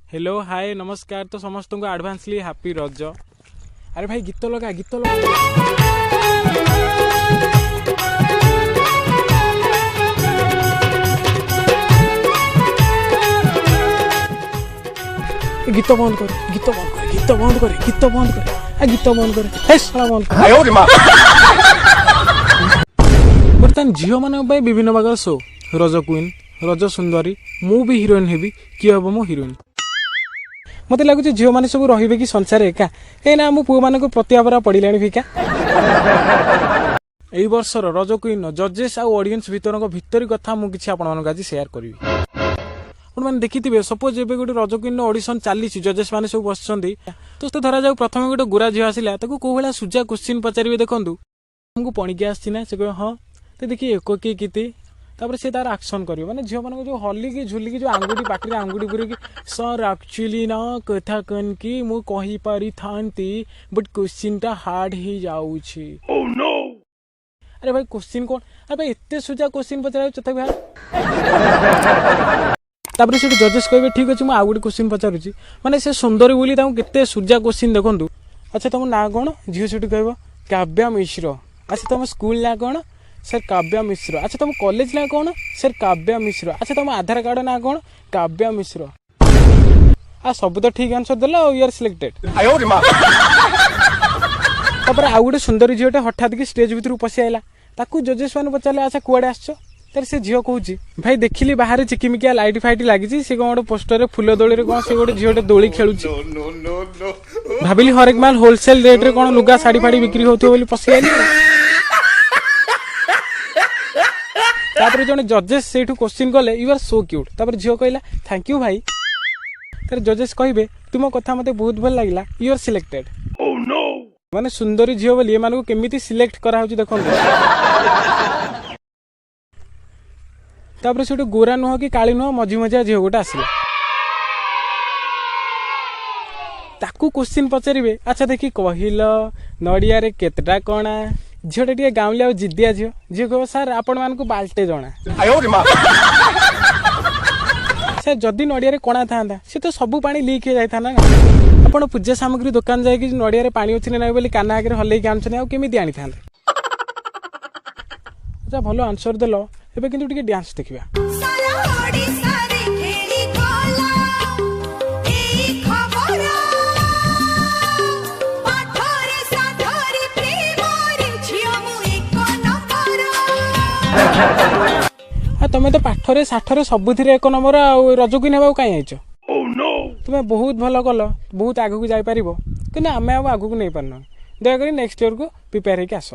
Hello hi नमस्कार तो समस्त को एडवांसली हैप्पी रज। अरे भाई गीत लगा गीत लगा। गीत बंद कर गीत बंद कर गीत बंद कर गीत बंद कर गीत बंद कर हे साला बंद कर। बर्तमान झील मान विभिन्न प्रकार शो रज क्वीन रज सुंदरी मु भी हिरोइन हेबी किए हम मो हिरोइन। मत लगुच झील मैंने सब रे कि संसार एका कहीं मो पुओ मान प्रतिभावरा पड़े फिका। यही वर्षर रज क्वीन जजेस आउ ऑडियंस भितर कथा मुझे आपण आज शेयर करी। मैंने देखिए सपोज एवं गोटे रज क्वीन ऑडिशन चली जजेस मैंने सब बस तो धरा जाऊ प्रथम गोटे गोरा झील आसला कौ भाया सुजा क्वेश्चन पचारे देखूँ तुमको पणिकी आसी से कह हाँ तो देखिए एक किए किते तापर से तार एक्शन करियो माने झियो मानको जो हल्ली झुल्ली की जो आंगुठी पाटी रे आंगुठी पुरे की सर एक्चुअली ना कथा कन की मु कहि पारी थांती बट क्वेश्चन टा हार्ड ही जाऊ छी। ओह नो अरे भाई क्वेश्चन कोन अरे भाई एते सुजा क्वेश्चन पचारे चता भाई तापर से जजेस कहबे ठीक अछि मु आ गुडी क्वेश्चन पचारु छी माने से सुंदरी बोली ताऊ केते सुजा क्वेश्चन देखंतु। अच्छा तुम ना कोन झियो सेटु कहबो काव्या मिश्र। अच्छा तुम स्कूल ना कोन सर काव्या मिश्र। अच्छा तुम कॉलेज ना कौन सर काव्या मिश्र। अच्छा तुम आधार कार्ड ना कौन काव्या मिश्र। आ सब तो ठीक आंसर देला यू आर सिलेक्टेड। तापर आ गोटे सुंदर झीलटे हठात की स्टेज भीतर पशि आइला ताकू जजेस मैंने पचारे अच्छा कुआडे आसछ तर से झील कहूँ भाई देखिली बाहर चिकिमिकिया लाइट फाइट लगी सी कौन गोटे पोस्टर रे फुल दोली कौन से गोटे झीलटे दोली खेलु भाविली हरेक माल होलसेल रेट रे कौन लुगा साड़ी फाड़ी बिक्री होथो बोली पशि आइली। तापर जने जजेस सेठू क्वेश्चन कले यू आर सो क्यूट तापर झील कहला थैंक यू भाई तर जजेस कहबे तुम कथा मते बहुत भल लागला you are selected. Oh no माने सुंदरी झील बोली ए मानको केमिति सिलेक्ट करा होची देखो। तापर सेठू गोरा नुह कि काली नुह मझी मझिया झील गोटे आसला ताकू क्वेश्चन पचारे अच्छा देखी कहल नड़िया रे केतटा कणा झील टे गाँवली जिदिया झील झील कह सार आपण मान बाल्टे जना सर जदि नड़िया कणा था सी तो सब पानी लीक हो जाता ना आप पूजा सामग्री दुकान जाकि नड़िया पानी अच्छी ना बोली काना आगे हल्लैक आनी आमती आनी था। अच्छा भल आंसर देल एबे किंतु टिके डांस देखिबा। तुम्हें तो पाठरे साठरे सबुथिरे एक नंबर रज क्वीन हेबा कहीं आइछ। तुम्हें बहुत भल कल बहुत आगु को जाई परिबो कि आमे आगु को नहीं पारन दयाकोरी नेक्स्ट ईयर को प्रिपेयर होकर आस।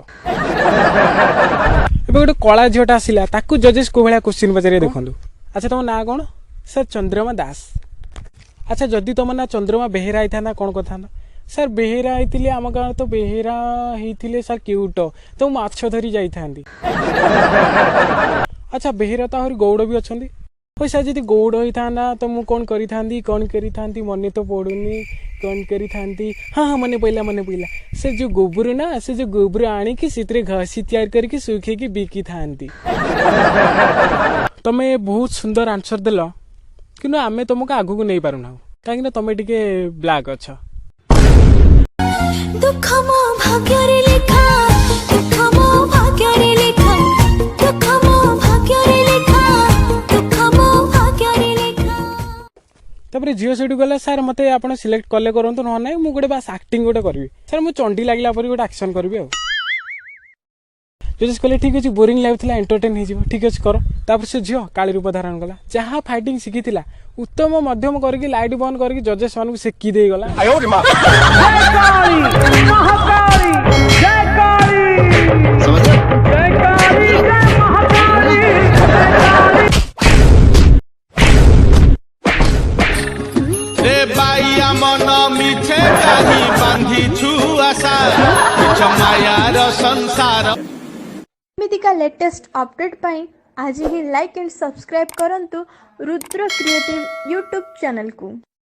एबे गोटे कला झीलटा आसला ताकू जजेस को भाया क्वेश्चन पचारे देखूँ। अच्छा तुम ना कौन सर चंद्रमा दास। अच्छा जदि तुम ना चंद्रमा बेहेरा होता कौन कथा सर बेहेरा होते आम गाँव तो बेहेरा होते सर क्यूट तो माछ धरी जाइथांती। अच्छा बेहेरा तो आहरी गौड़ भी अच्छा पैसा जी गौड़ होता तो मुझे कौन करी मन तो पड़ूनी कौन करी हाँ हाँ मन पड़ा से जो गोबर ना से जो गोबर आणिकी से घसी तैयार करके सुखे की बिकी था। तुम्हें बहुत सुंदर आंसर देल कि आमे तुमको आगू को नहीं पारुना कहीं तुम टे ब्लैक अच्छा। तापर झील सेठू गला सार मते आपण सिलेक्ट कले करंतु न ना मु गोटे बास एक्टिंग गोटे करबी सर मु चंडी लागला पर गोटे एक्शन करबी आ जजेस कहले ठीक अछि बोरिंग लागुतला एंटरटेन हे जिवो ठीक अछि करो। तापर से झील काली रूप धारण गला जहाँ फाइटिंग शिखिथिला उत्तम मध्यम करके लाइट बंद करके जजेस मानू सेकी दे गला। आयो रे मां जय काली महाकाली जय काली समझ जय काली जय महाकाली रे बाइया मन मिछे काही बांधी छु आशा किछ मायार संसार एमितिका लेटेस्ट अपडेट पाई आज ही लाइक एंड सब्सक्राइब करंतु रुद्र क्रिएटिव यूट्यूब चैनल को।